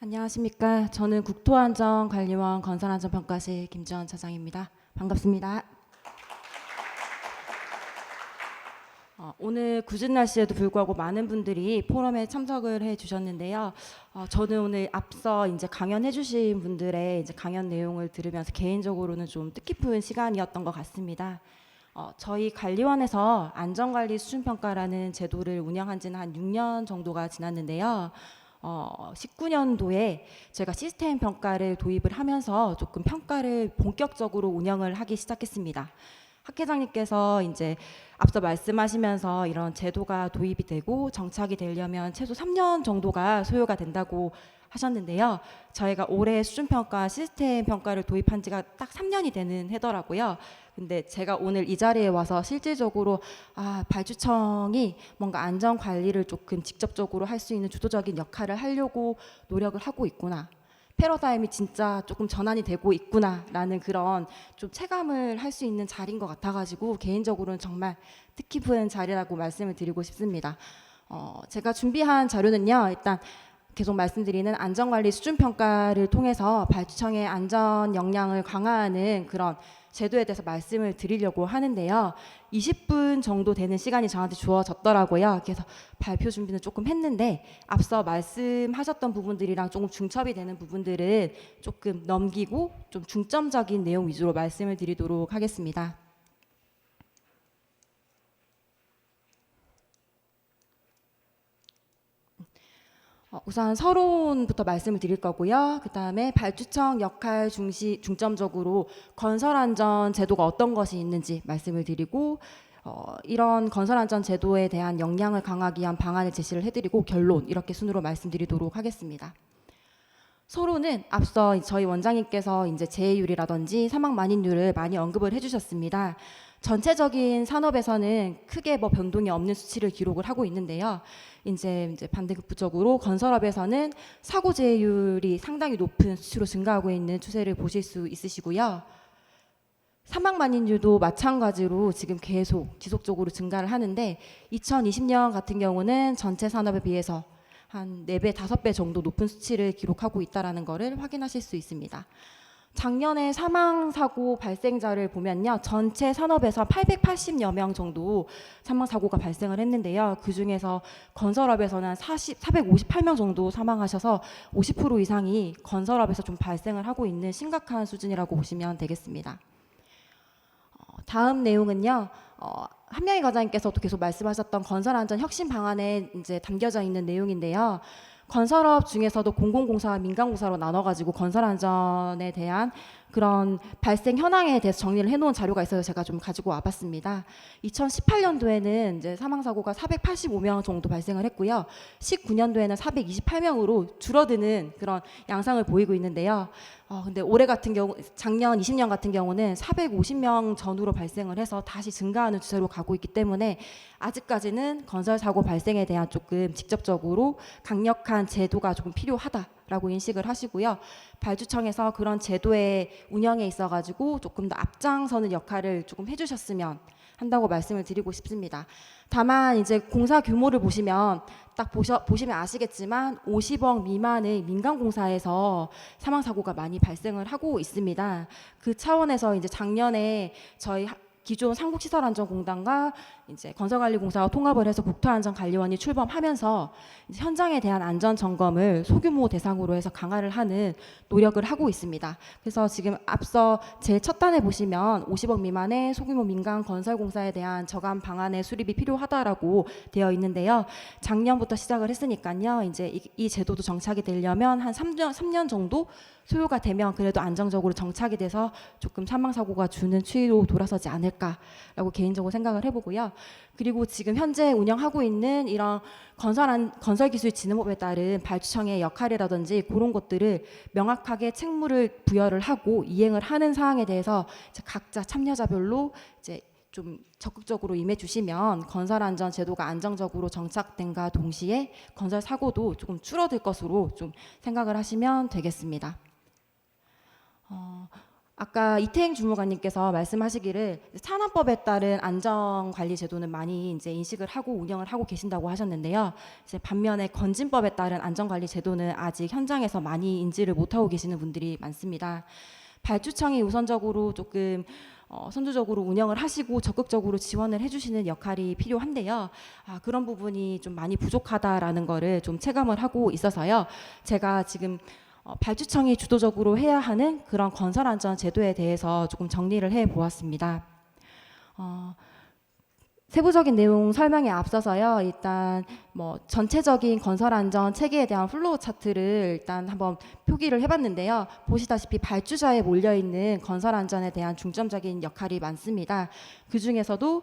안녕하십니까. 저는 국토안전관리원 건설안전평가실 김지원 차장입니다. 반갑습니다. 오늘 궂은 날씨에도 불구하고 많은 분들이 포럼에 참석을 해주셨는데요. 저는 오늘 앞서 이제 강연해주신 분들의 이제 강연 내용을 들으면서 개인적으로는 좀 뜻깊은 시간이었던 것 같습니다. 저희 관리원에서 안전관리 수준평가라는 제도를 운영한 지는 한 6년 정도가 지났는데요. 19년도에 저희가 시스템 평가를 도입을 하면서 조금 평가를 본격적으로 운영을 하기 시작했습니다. 학 회장님께서 이제 앞서 말씀하시면서 이런 제도가 도입이 되고 정착이 되려면 최소 3년 정도가 소요가 된다고 하셨는데요. 저희가 올해 수준평가 시스템 평가를 도입한 지가 딱 3년이 되는 해더라고요. 근데 제가 오늘 이 자리에 와서 실질적으로 발주청이 뭔가 안전 관리를 조금 직접적으로 할 수 있는 주도적인 역할을 하려고 노력을 하고 있구나. 패러다임이 진짜 조금 전환이 되고 있구나라는 그런 좀 체감을 할 수 있는 자리인 것 같아가지고 개인적으로는 정말 뜻깊은 자리라고 말씀을 드리고 싶습니다. 제가 준비한 자료는요. 일단 계속 말씀드리는 안전관리 수준평가를 통해서 발주청의 안전 역량을 강화하는 그런 제도에 대해서 말씀을 드리려고 하는데요. 20분 정도 되는 시간이 저한테 주어졌더라고요. 그래서 발표 준비는 조금 했는데 앞서 말씀하셨던 부분들이랑 조금 중첩이 되는 부분들은 조금 넘기고 좀 중점적인 내용 위주로 말씀을 드리도록 하겠습니다. 우선 서론부터 말씀을 드릴 거고요. 그 다음에 발주청 역할 중점적으로 건설안전 제도가 어떤 것이 있는지 말씀을 드리고 이런 건설안전 제도에 대한 역량을 강화하기 위한 방안을 제시를 해드리고 결론 이렇게 순으로 말씀드리도록 하겠습니다. 서론은 앞서 저희 원장님께서 이제 재해율이라든지 사망 만인율을 많이 언급을 해주셨습니다. 전체적인 산업에서는 크게 변동이 없는 수치를 기록을 하고 있는데요. 이제 반대급부적으로 건설업에서는 사고 재해율이 상당히 높은 수치로 증가하고 있는 추세를 보실 수 있으시고요. 사망 만인율도 마찬가지로 지금 계속 지속적으로 증가를 하는데 2020년 같은 경우는 전체 산업에 비해서 한 4배, 5배 정도 높은 수치를 기록하고 있다는 것을 확인하실 수 있습니다. 작년에 사망사고 발생자를 보면요. 전체 산업에서 880여 명 정도 사망사고가 발생을 했는데요. 그중에서 건설업에서는 458명 정도 사망하셔서 50% 이상이 건설업에서 좀 발생을 하고 있는 심각한 수준이라고 보시면 되겠습니다. 다음 내용은요. 한명희 과장님께서도 계속 말씀하셨던 건설안전 혁신 방안에 이제 담겨져 있는 내용인데요. 건설업 중에서도 공공공사와 민간공사로 나눠가지고 건설안전에 대한 그런 발생 현황에 대해서 정리를 해놓은 자료가 있어서 제가 좀 가지고 와봤습니다. 2018년도에는 이제 사망사고가 485명 정도 발생을 했고요. 19년도에는 428명으로 줄어드는 그런 양상을 보이고 있는데요. 근데 올해 같은 경우, 작년 20년 같은 경우는 450명 전후로 발생을 해서 다시 증가하는 추세로 가고 있기 때문에 아직까지는 건설 사고 발생에 대한 조금 직접적으로 강력한 제도가 조금 필요하다라고 인식을 하시고요. 발주청에서 그런 제도의 운영에 있어가지고 조금 더 앞장서는 역할을 조금 해주셨으면 한다고 말씀을 드리고 싶습니다. 다만 이제 공사 규모를 보시면 딱 보시면 아시겠지만 50억 미만의 민간 공사에서 사망 사고가 많이 발생을 하고 있습니다. 그 차원에서 이제 작년에 저희 기존 삼국시설안전공단과 이제 건설관리공사와 통합을 해서 국토안전관리원이 출범하면서 이제 현장에 대한 안전 점검을 소규모 대상으로 해서 강화를 하는 노력을 하고 있습니다. 그래서 지금 앞서 제 첫 단에 보시면 50억 미만의 소규모 민간 건설공사에 대한 저감 방안의 수립이 필요하다라고 되어 있는데요. 작년부터 시작을 했으니까요. 이제 이 제도도 정착이 되려면 한 3년 정도 소요가 되면 그래도 안정적으로 정착이 돼서 조금 사망사고가 주는 추이로 돌아서지 않을까라고 개인적으로 생각을 해보고요. 그리고 지금 현재 운영하고 있는 이런 건설기술진흥법에 따른 발주청의 역할이라든지 그런 것들을 명확하게 책무를 부여를 하고 이행을 하는 사항에 대해서 각자 참여자별로 이제 좀 적극적으로 임해 주시면 건설안전 제도가 안정적으로 정착된과 동시에 건설 사고도 조금 줄어들 것으로 좀 생각을 하시면 되겠습니다. 아까 이태행 주무관님께서 말씀하시기를 산안법에 따른 안전관리 제도는 많이 이제 인식을 하고 운영을 하고 계신다고 하셨는데요. 이제 반면에 건진법에 따른 안전관리 제도는 아직 현장에서 많이 인지를 못하고 계시는 분들이 많습니다. 발주청이 우선적으로 조금 선두적으로 운영을 하시고 적극적으로 지원을 해주시는 역할이 필요한데요. 그런 부분이 좀 많이 부족하다라는 거를 좀 체감을 하고 있어서요. 제가 지금 발주청이 주도적으로 해야 하는 그런 건설안전 제도에 대해서 조금 정리를 해보았습니다. 세부적인 내용 설명에 앞서서요. 일단 뭐 전체적인 건설 안전 체계에 대한 플로우 차트를 일단 한번 표기를 해봤는데요. 보시다시피 발주자에 몰려 있는 건설 안전에 대한 중점적인 역할이 많습니다. 그 중에서도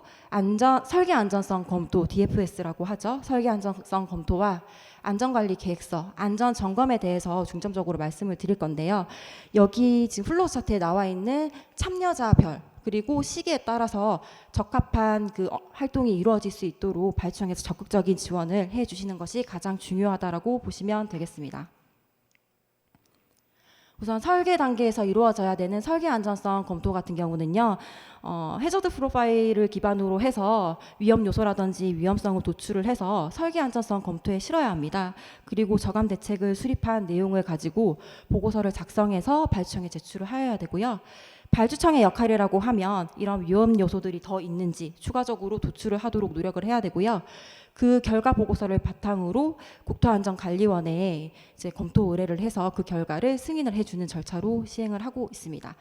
설계 안전성 검토 (DFS라고 하죠). 설계 안전성 검토와 안전관리 계획서, 안전 점검에 대해서 중점적으로 말씀을 드릴 건데요. 여기 지금 플로우 차트에 나와 있는 참여자별 그리고 시기에 따라서 적합한 그 활동이 이루어질 수 있도록 발주청에서 적극적인 지원을 해주시는 것이 가장 중요하다라고 보시면 되겠습니다. 우선 설계 단계에서 이루어져야 되는 설계 안전성 검토 같은 경우는요. 해저드 프로파일을 기반으로 해서 위험 요소라든지 위험성을 도출을 해서 설계 안전성 검토에 실어야 합니다. 그리고 저감 대책을 수립한 내용을 가지고 보고서를 작성해서 발주청에 제출을 하여야 되고요. 발주청의 역할이라고 하면 이런 위험 요소들이 더 있는지 추가적으로 도출을 하도록 노력을 해야 되고요. 그 결과 보고서를 바탕으로 국토안전관리원회에 이제 검토 의뢰를 해서 그 결과를 승인을 해주는 절차로 시행을 하고 있습니다.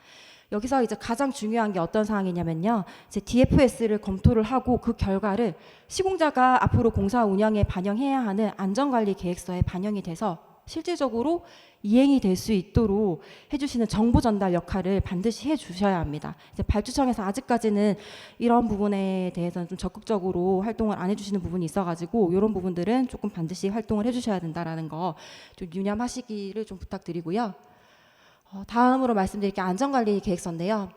여기서 이제 가장 중요한 게 어떤 사항이냐면요. 이제 DFS를 검토를 하고 그 결과를 시공자가 앞으로 공사 운영에 반영해야 하는 안전관리 계획서에 반영이 돼서 실질적으로 이행이 될 수 있도록 해주시는 정보 전달 역할을 반드시 해주셔야 합니다. 이제 발주청에서 아직까지는 이런 부분에 대해서는 좀 적극적으로 활동을 안 해주시는 부분이 있어가지고 이런 부분들은 조금 반드시 활동을 해주셔야 된다라는 거 좀 유념하시기를 좀 부탁드리고요. 다음으로 말씀드릴 게 안전관리 계획서인데요.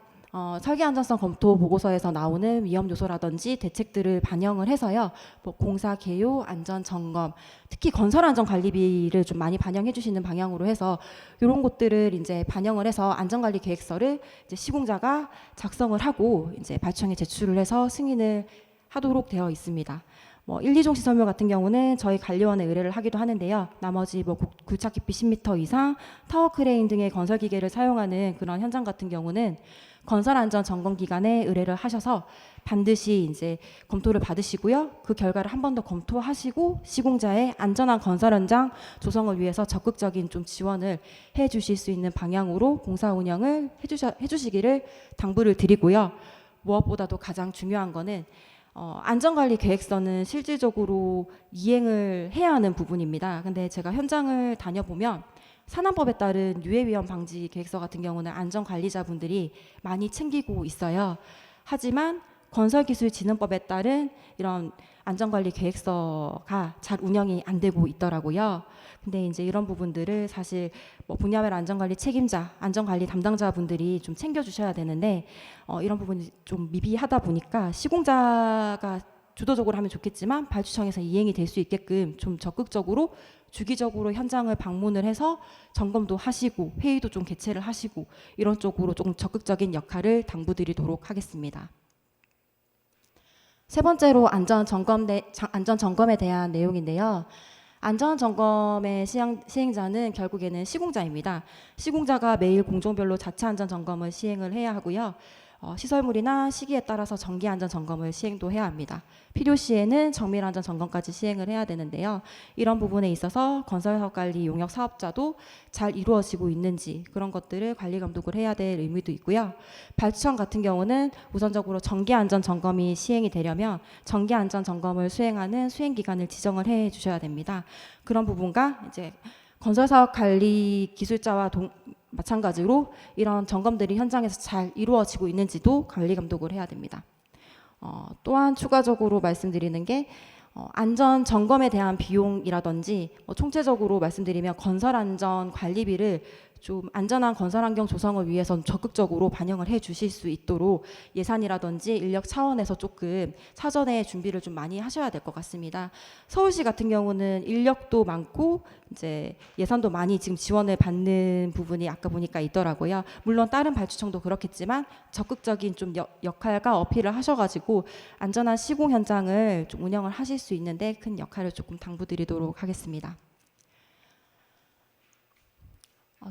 설계 안전성 검토 보고서에서 나오는 위험 요소라든지 대책들을 반영을 해서요. 뭐 공사 개요, 안전 점검, 특히 건설 안전 관리비를 좀 많이 반영해 주시는 방향으로 해서 이런 것들을 이제 반영을 해서 안전관리 계획서를 이제 시공자가 작성을 하고 이제 발주청에 제출을 해서 승인을 하도록 되어 있습니다. 뭐 1, 2종 시설물 같은 경우는 저희 관리원에 의뢰를 하기도 하는데요. 나머지 뭐 굴착 깊이 10m 이상, 타워 크레인 등의 건설 기계를 사용하는 그런 현장 같은 경우는 건설 안전 점검 기관에 의뢰를 하셔서 반드시 이제 검토를 받으시고요. 그 결과를 한 번 더 검토하시고 시공자의 안전한 건설 현장 조성을 위해서 적극적인 좀 지원을 해 주실 수 있는 방향으로 공사 운영을 해주시기를 당부를 드리고요. 무엇보다도 가장 중요한 거는 안전관리 계획서는 실질적으로 이행을 해야 하는 부분입니다. 근데 제가 현장을 다녀보면 산안법에 따른 유해위험 방지 계획서 같은 경우는 안전관리자분들이 많이 챙기고 있어요. 하지만 건설기술진흥법에 따른 이런 안전관리 계획서가 잘 운영이 안 되고 있더라고요. 근데 이제 이런 부분들을 사실 뭐 분야별 안전관리 책임자, 안전관리 담당자분들이 좀 챙겨주셔야 되는데 이런 부분이 좀 미비하다 보니까 시공자가 주도적으로 하면 좋겠지만 발주청에서 이행이 될 수 있게끔 좀 적극적으로 주기적으로 현장을 방문을 해서 점검도 하시고 회의도 좀 개최를 하시고 이런 쪽으로 좀 적극적인 역할을 당부드리도록 하겠습니다. 세 번째로 안전점검에 대한 내용인데요. 안전점검의 시행자는 결국에는 시공자입니다. 시공자가 매일 공종별로 자체 안전점검을 시행을 해야 하고요. 시설물이나 시기에 따라서 정기 안전 점검을 시행도 해야 합니다. 필요시에는 정밀 안전 점검까지 시행을 해야 되는데요. 이런 부분에 있어서 건설사업 관리 용역 사업자도 잘 이루어지고 있는지 그런 것들을 관리 감독을 해야 될 의무도 있고요. 발주청 같은 경우는 우선적으로 정기 안전 점검이 시행이 되려면 정기 안전 점검을 수행하는 수행 기관을 지정을 해 주셔야 됩니다. 그런 부분과 이제 건설사업 관리 기술자와 마찬가지로 이런 점검들이 현장에서 잘 이루어지고 있는지도 관리 감독을 해야 됩니다. 또한 추가적으로 말씀드리는 게 안전 점검에 대한 비용이라든지 총체적으로 말씀드리면 건설 안전 관리비를 좀 안전한 건설 환경 조성을 위해서 적극적으로 반영을 해 주실 수 있도록 예산이라든지 인력 차원에서 조금 사전에 준비를 좀 많이 하셔야 될 것 같습니다. 서울시 같은 경우는 인력도 많고 이제 예산도 많이 지금 지원을 받는 부분이 아까 보니까 있더라고요. 물론 다른 발주청도 그렇겠지만 적극적인 좀 역할과 어필을 하셔가지고 안전한 시공 현장을 좀 운영을 하실 수 있는데 큰 역할을 조금 당부드리도록 하겠습니다.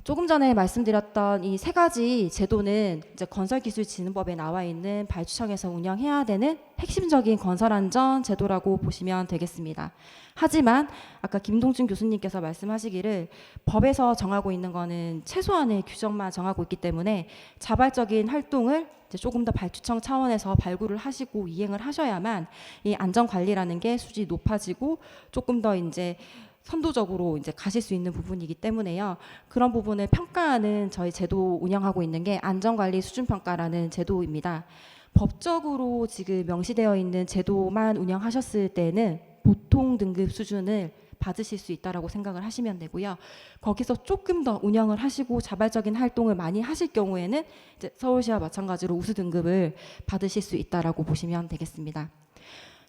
조금 전에 말씀드렸던 이 세 가지 제도는 이제 건설기술진흥법에 나와 있는 발주청에서 운영해야 되는 핵심적인 건설안전 제도라고 보시면 되겠습니다. 하지만 아까 김동준 교수님께서 말씀하시기를 법에서 정하고 있는 거는 최소한의 규정만 정하고 있기 때문에 자발적인 활동을 이제 조금 더 발주청 차원에서 발굴을 하시고 이행을 하셔야만 이 안전관리라는 게 수준이 높아지고 조금 더 이제 선도적으로 이제 가실 수 있는 부분이기 때문에요. 그런 부분을 평가하는 저희 제도 운영하고 있는 게 안전관리 수준평가라는 제도입니다. 법적으로 지금 명시되어 있는 제도만 운영하셨을 때는 보통 등급 수준을 받으실 수 있다라고 생각을 하시면 되고요. 거기서 조금 더 운영을 하시고 자발적인 활동을 많이 하실 경우에는 이제 서울시와 마찬가지로 우수 등급을 받으실 수 있다라고 보시면 되겠습니다.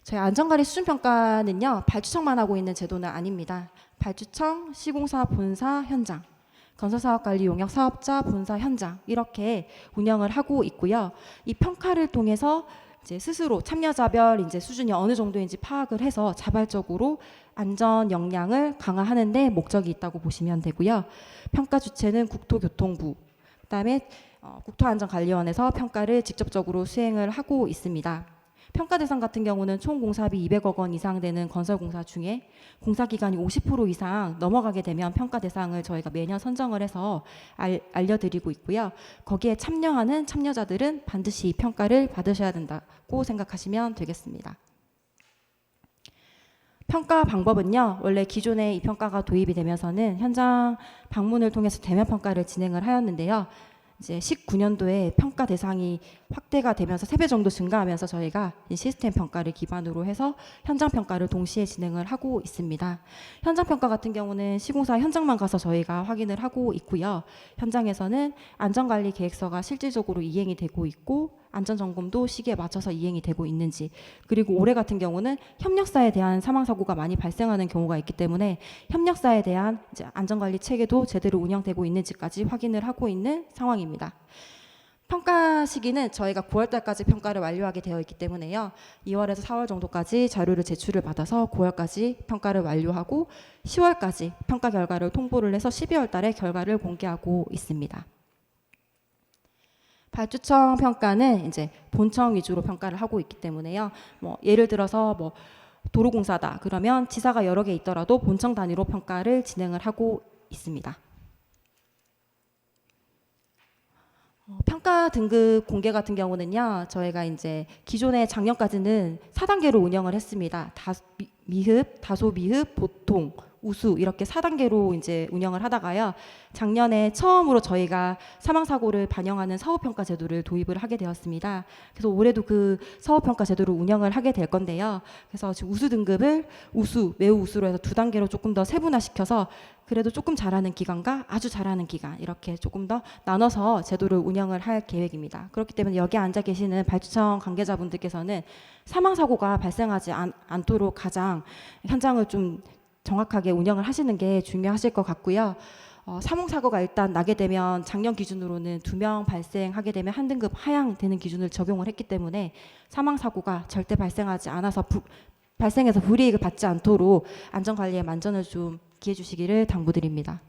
저희 안전관리 수준평가는요, 발주청만 하고 있는 제도는 아닙니다. 발주청, 시공사 본사 현장, 건설사업관리 용역 사업자 본사 현장 이렇게 운영을 하고 있고요. 이 평가를 통해서 이제 스스로 참여자별 이제 수준이 어느 정도인지 파악을 해서 자발적으로 안전 역량을 강화하는 데 목적이 있다고 보시면 되고요. 평가 주체는 국토교통부, 그다음에 국토안전관리원에서 평가를 직접적으로 수행을 하고 있습니다. 평가 대상 같은 경우는 총 공사비 200억 원 이상 되는 건설공사 중에 공사 기간이 50% 이상 넘어가게 되면 평가 대상을 저희가 매년 선정을 해서 알려드리고 있고요. 거기에 참여하는 참여자들은 반드시 이 평가를 받으셔야 된다고 생각하시면 되겠습니다. 평가 방법은요, 원래 기존에 이 평가가 도입이 되면서는 현장 방문을 통해서 대면 평가를 진행을 하였는데요. 이제 19년도에 평가 대상이 확대가 되면서 3배 정도 증가하면서 저희가 시스템 평가를 기반으로 해서 현장 평가를 동시에 진행을 하고 있습니다. 현장 평가 같은 경우는 시공사 현장만 가서 저희가 확인을 하고 있고요. 현장에서는 안전관리 계획서가 실질적으로 이행이 되고 있고 안전점검도 시기에 맞춰서 이행이 되고 있는지, 그리고 올해 같은 경우는 협력사에 대한 사망사고가 많이 발생하는 경우가 있기 때문에 협력사에 대한 이제 안전관리 체계도 제대로 운영되고 있는지까지 확인을 하고 있는 상황입니다. 평가 시기는 저희가 9월달까지 평가를 완료하게 되어 있기 때문에요. 2월에서 4월 정도까지 자료를 제출을 받아서 9월까지 평가를 완료하고 10월까지 평가 결과를 통보를 해서 12월 달에 결과를 공개하고 있습니다. 발주청 평가는 이제 본청 위주로 평가를 하고 있기 때문에요. 뭐 예를 들어서 뭐 도로공사다 그러면 지사가 여러 개 있더라도 본청 단위로 평가를 진행을 하고 있습니다. 평가 등급 공개 같은 경우는요, 저희가 이제 기존에 작년까지는 4단계로 운영을 했습니다. 미흡, 다소 미흡, 보통, 우수 이렇게 4단계로 이제 운영을 하다가요. 작년에 처음으로 저희가 사망사고를 반영하는 사후평가 제도를 도입을 하게 되었습니다. 그래서 올해도 그 사후평가 제도를 운영을 하게 될 건데요. 그래서 지금 우수 등급을 우수, 매우 우수로 해서 2단계로 조금 더 세분화시켜서 그래도 조금 잘하는 기간과 아주 잘하는 기간 이렇게 조금 더 나눠서 제도를 운영을 할 계획입니다. 그렇기 때문에 여기 앉아 계시는 발주청 관계자분들께서는 사망사고가 발생하지 않도록 가장 현장을 좀 정확하게 운영을 하시는 게 중요하실 것 같고요. 사망사고가 일단 나게 되면 작년 기준으로는 2명 발생하게 되면 한 등급 하향되는 기준을 적용을 했기 때문에 사망사고가 절대 발생하지 않아서 발생해서 불이익을 받지 않도록 안전관리에 만전을 좀 기해 주시기를 당부드립니다.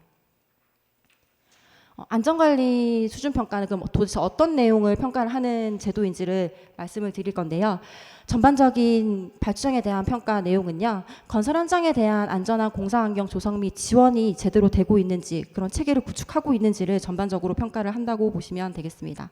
안전관리 수준평가는 그럼 도대체 어떤 내용을 평가를 하는 제도인지를 말씀을 드릴 건데요. 전반적인 발주청에 대한 평가 내용은요, 건설 현장에 대한 안전한 공사환경 조성 및 지원이 제대로 되고 있는지, 그런 체계를 구축하고 있는지를 전반적으로 평가를 한다고 보시면 되겠습니다.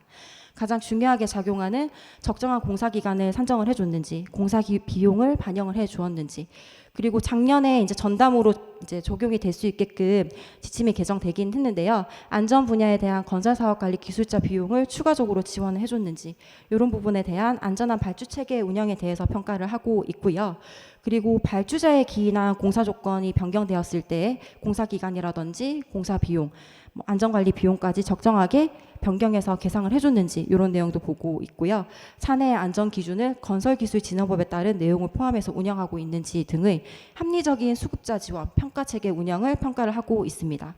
가장 중요하게 작용하는 적정한 공사 기간을 산정을 해줬는지, 공사 비용을 반영을 해주었는지, 그리고 작년에 이제 전담으로 이제 적용이 될 수 있게끔 지침이 개정되긴 했는데요. 안전 분야에 대한 건설 사업 관리 기술자 비용을 추가적으로 지원을 해줬는지, 이런 부분에 대한 안전한 발주 체계 운영에 대해서 평가를 하고 있고요. 그리고 발주자의 기인한 공사 조건이 변경되었을 때 공사 기간이라든지 공사 비용, 뭐 안전관리 비용까지 적정하게 변경해서 계상을 해줬는지 이런 내용도 보고 있고요. 사내 안전 기준을 건설기술진흥법에 따른 내용을 포함해서 운영하고 있는지 등의 합리적인 수급자 지원 평가 체계 운영을 평가를 하고 있습니다.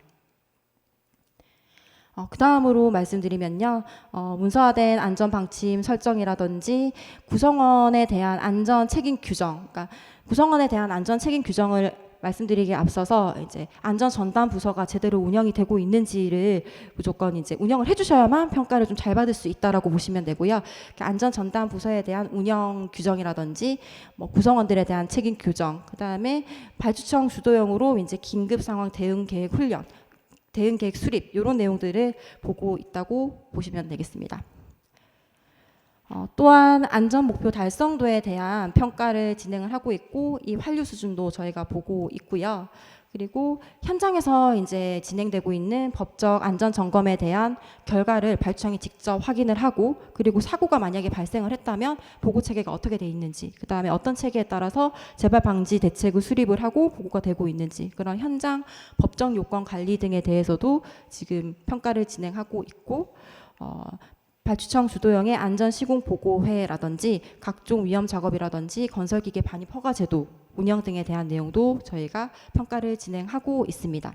그 다음으로 말씀드리면요. 문서화된 안전방침 설정이라든지 구성원에 대한 안전 책임 규정, 그러니까 구성원에 대한 안전 책임 규정을 말씀드리기에 앞서서 이제 안전 전담 부서가 제대로 운영이 되고 있는지를 무조건 이제 운영을 해주셔야만 평가를 좀 잘 받을 수 있다라고 보시면 되고요. 안전 전담 부서에 대한 운영 규정이라든지 뭐 구성원들에 대한 책임 규정, 그 다음에 발주청 주도형으로 이제 긴급 상황 대응 계획 훈련, 대응 계획 수립 이런 내용들을 보고 있다고 보시면 되겠습니다. 또한 안전 목표 달성도에 대한 평가를 진행을 하고 있고 이 환류 수준도 저희가 보고 있고요. 그리고 현장에서 이제 진행되고 있는 법적 안전 점검에 대한 결과를 발주청이 직접 확인을 하고 그리고 사고가 만약에 발생을 했다면 보고 체계가 어떻게 돼 있는지 그 다음에 어떤 체계에 따라서 재발 방지 대책을 수립을 하고 보고가 되고 있는지 그런 현장 법정 요건 관리 등에 대해서도 지금 평가를 진행하고 있고 발주청 주도형의 안전 시공 보고회라든지 각종 위험 작업이라든지 건설기계 반입 허가 제도 운영 등에 대한 내용도 저희가 평가를 진행하고 있습니다.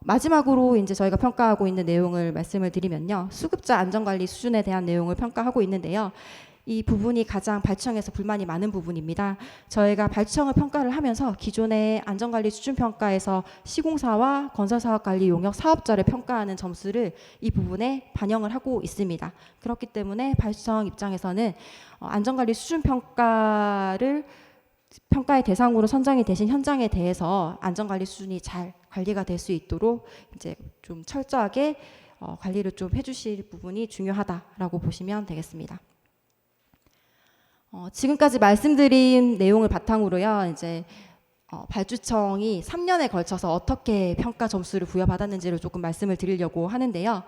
마지막으로 이제 저희가 평가하고 있는 내용을 말씀을 드리면요. 수급자 안전관리 수준에 대한 내용을 평가하고 있는데요. 이 부분이 가장 발주청에서 불만이 많은 부분입니다. 저희가 발주청을 평가를 하면서 기존의 안전관리 수준 평가에서 시공사와 건설사업관리 용역 사업자를 평가하는 점수를 이 부분에 반영을 하고 있습니다. 그렇기 때문에 발주청 입장에서는 안전관리 수준 평가의 대상으로 선정이 되신 현장에 대해서 안전관리 수준이 잘 관리가 될 수 있도록 이제 좀 철저하게 관리를 좀 해주실 부분이 중요하다라고 보시면 되겠습니다. 지금까지 말씀드린 내용을 바탕으로요, 이제 발주청이 3년에 걸쳐서 어떻게 평가 점수를 부여받았는지를 조금 말씀을 드리려고 하는데요.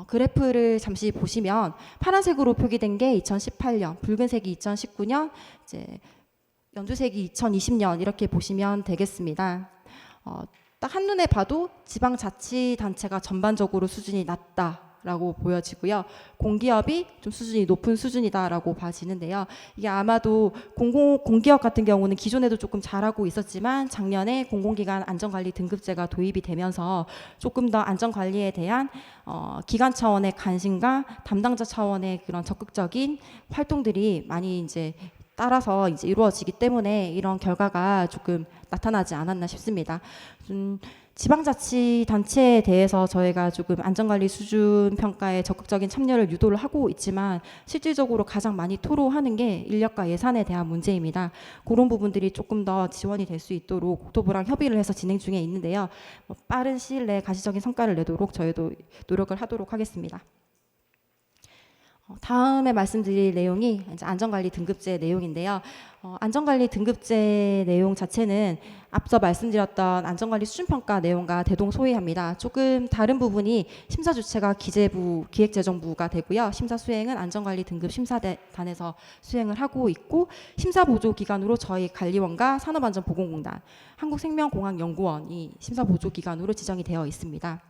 그래프를 잠시 보시면 파란색으로 표기된 게 2018년, 붉은색이 2019년, 이제 연두색이 2020년 이렇게 보시면 되겠습니다. 딱 한눈에 봐도 지방자치단체가 전반적으로 수준이 낮다라고 보여지고요. 공기업이 좀 수준이 높은 수준이다라고 봐지는데요. 이게 아마도 공기업 같은 경우는 기존에도 조금 잘하고 있었지만 작년에 공공기관 안전관리 등급제가 도입이 되면서 조금 더 안전관리에 대한 기관 차원의 관심과 담당자 차원의 그런 적극적인 활동들이 많이 이제 따라서 이제 이루어지기 때문에 이런 결과가 조금 나타나지 않았나 싶습니다. 지방자치단체에 대해서 저희가 조금 안전관리 수준 평가에 적극적인 참여를 유도를 하고 있지만 실질적으로 가장 많이 토로하는 게 인력과 예산에 대한 문제입니다. 그런 부분들이 조금 더 지원이 될 수 있도록 국토부랑 협의를 해서 진행 중에 있는데요. 빠른 시일 내에 가시적인 성과를 내도록 저희도 노력을 하도록 하겠습니다. 다음에 말씀드릴 내용이 이제 안전관리 등급제 내용인데요. 안전관리 등급제 내용 자체는 앞서 말씀드렸던 안전관리 수준평가 내용과 대동소이합니다. 조금 다른 부분이 심사 주체가 기재부, 기획재정부가 되고요. 심사 수행은 안전관리 등급 심사단에서 수행을 하고 있고 심사 보조 기관으로 저희 관리원과 산업안전보건공단, 한국생명공학연구원이 심사 보조 기관으로 지정이 되어 있습니다.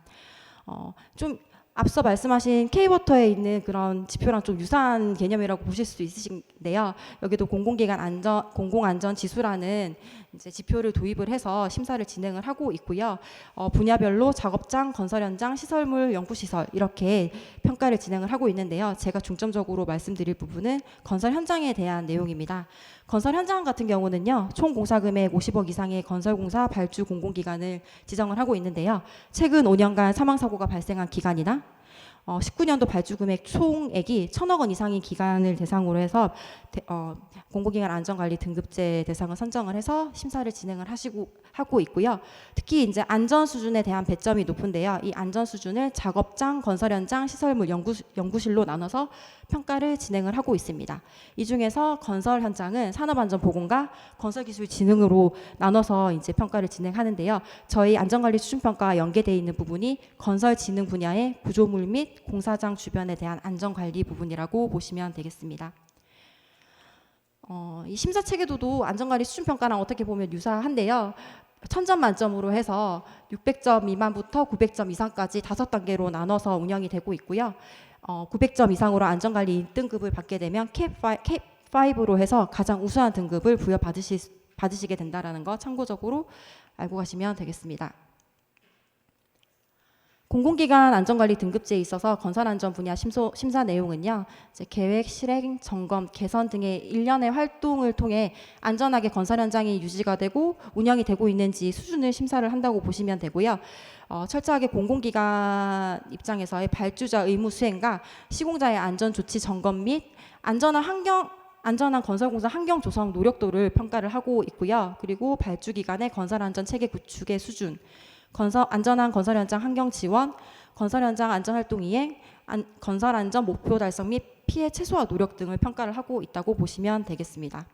좀 앞서 말씀하신 K워터에 있는 그런 지표랑 좀 유사한 개념이라고 보실 수도 있으신데요. 여기도 공공안전 지수라는 이제 지표를 도입을 해서 심사를 진행을 하고 있고요. 분야별로 작업장, 건설 현장, 시설물, 연구시설 이렇게 평가를 진행을 하고 있는데요. 제가 중점적으로 말씀드릴 부분은 건설 현장에 대한 내용입니다. 건설 현장 같은 경우는요, 총 공사 금액 50억 이상의 건설공사 발주 공공기관을 지정을 하고 있는데요. 최근 5년간 사망사고가 발생한 기간이나 19년도 발주 금액 총액이 1,000억 원 이상인 기관을 대상으로 해서 공공기관 안전관리 등급제 대상을 선정을 해서 심사를 진행을 하고 있고요. 특히 이제 안전 수준에 대한 배점이 높은데요. 이 안전 수준을 작업장, 건설 현장, 시설물, 연구실로 나눠서 평가를 진행을 하고 있습니다. 이 중에서 건설 현장은 산업안전보건과 건설기술진흥으로 나눠서 이제 평가를 진행하는데요. 저희 안전관리 수준평가와 연계되어 있는 부분이 건설진흥 분야의 구조물 및 공사장 주변에 대한 안전관리 부분이라고 보시면 되겠습니다. 이 심사 체계도도 안전관리 수준평가랑 어떻게 보면 유사한데요. 1000점 만점으로 해서 600점 미만부터 900점 이상까지 5단계로 나눠서 운영이 되고 있고요. 900점 이상으로 안전관리 1등급을 받게 되면 캡5로 해서 가장 우수한 등급을 부여받으시게 된다는 거 참고적으로 알고 가시면 되겠습니다. 공공기관 안전관리 등급제에 있어서 건설안전 분야 심사 내용은요, 이제 계획, 실행, 점검, 개선 등의 일련의 활동을 통해 안전하게 건설 현장이 유지가 되고 운영이 되고 있는지 수준을 심사를 한다고 보시면 되고요. 철저하게 공공기관 입장에서의 발주자 의무 수행과 시공자의 안전 조치 점검 및 안전한 건설공사 환경 조성 노력도를 평가를 하고 있고요. 그리고 발주기관의 건설안전 체계 구축의 수준, 안전한 건설 현장 환경 지원, 건설 현장 안전활동 이행, 건설 안전 목표 달성 및 피해 최소화 노력 등을 평가를 하고 있다고 보시면 되겠습니다.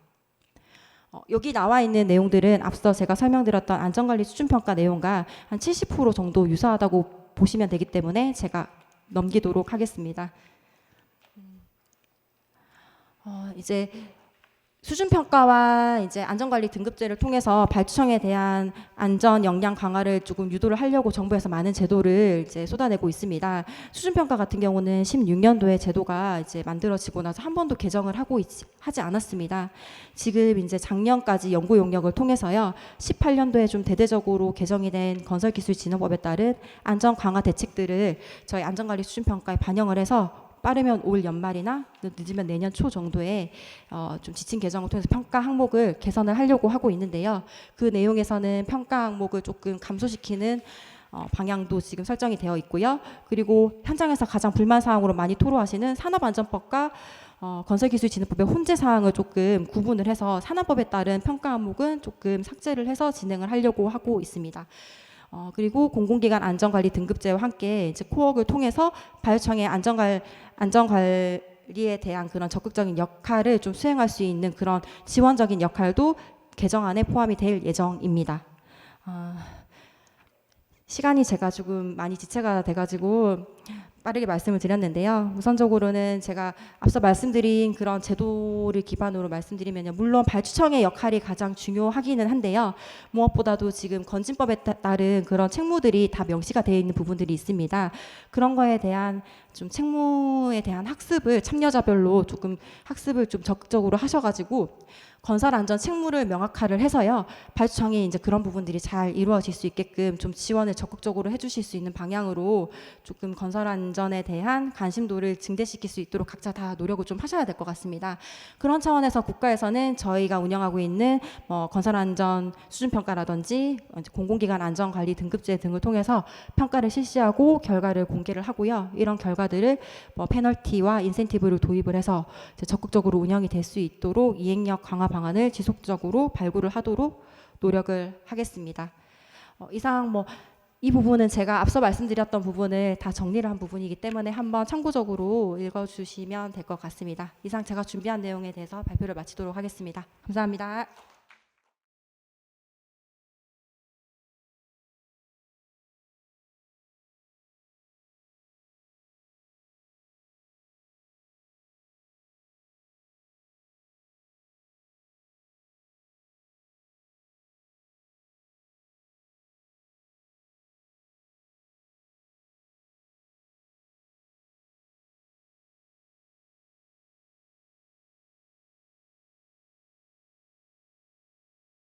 여기 나와 있는 내용들은 앞서 제가 설명드렸던 안전관리 수준평가 내용과 한 70% 정도 유사하다고 보시면 되기 때문에 제가 넘기도록 하겠습니다. 이제 수준평가와 이제 안전관리 등급제를 통해서 발주청에 대한 안전 역량 강화를 조금 유도를 하려고 정부에서 많은 제도를 이제 쏟아내고 있습니다. 수준평가 같은 경우는 16년도에 제도가 이제 만들어지고 나서 한 번도 개정을 하지 않았습니다. 지금 이제 작년까지 연구 용역을 통해서요, 18년도에 좀 대대적으로 개정이 된 건설기술진흥법에 따른 안전 강화 대책들을 저희 안전관리 수준평가에 반영을 해서 빠르면 올 연말이나 늦으면 내년 초 정도에 좀 지침 개정을 통해서 평가 항목을 개선을 하려고 하고 있는데요. 그 내용에서는 평가 항목을 조금 감소시키는 방향도 지금 설정이 되어 있고요. 그리고 현장에서 가장 불만 사항으로 많이 토로하시는 산업안전법과 건설기술진흥법의 혼재 사항을 조금 구분을 해서 산업법에 따른 평가 항목은 조금 삭제를 해서 진행을 하려고 하고 있습니다. 그리고 공공기관 안전관리 등급제와 함께 이제 코어를 통해서 발주청의 안전관리에 대한 그런 적극적인 역할을 좀 수행할 수 있는 그런 지원적인 역할도 개정안에 포함이 될 예정입니다. 시간이 제가 조금 많이 지체가 돼가지고 빠르게 말씀을 드렸는데요. 우선적으로는 제가 앞서 말씀드린 그런 제도를 기반으로 말씀드리면요, 물론 발주청의 역할이 가장 중요하기는 한데요, 무엇보다도 지금 건진법에 따른 그런 책무들이 다 명시가 되어 있는 부분들이 있습니다. 그런 거에 대한 좀 책무에 대한 학습을 참여자별로 조금 학습을 좀 적극적으로 하셔가지고 건설 안전 책무를 명확화를 해서요, 발주청이 이제 그런 부분들이 잘 이루어질 수 있게끔 좀 지원을 적극적으로 해주실 수 있는 방향으로 조금 건설 안전에 대한 관심도를 증대시킬 수 있도록 각자 다 노력을 좀 하셔야 될 것 같습니다. 그런 차원에서 국가에서는 저희가 운영하고 있는 건설 안전 수준 평가라든지 공공기관 안전관리 등급제 등을 통해서 평가를 실시하고 결과를 공개를 하고요. 이런 결과들을 페널티와 인센티브를 도입을 해서 적극적으로 운영이 될 수 있도록 이행력 강화 방안을 지속적으로 발굴을 하도록 노력을 하겠습니다. 이상 이 부분은 제가 앞서 말씀드렸던 부분을 다 정리를 한 부분이기 때문에 한번 참고적으로 읽어주시면 될 것 같습니다. 이상 제가 준비한 내용에 대해서 발표를 마치도록 하겠습니다. 감사합니다.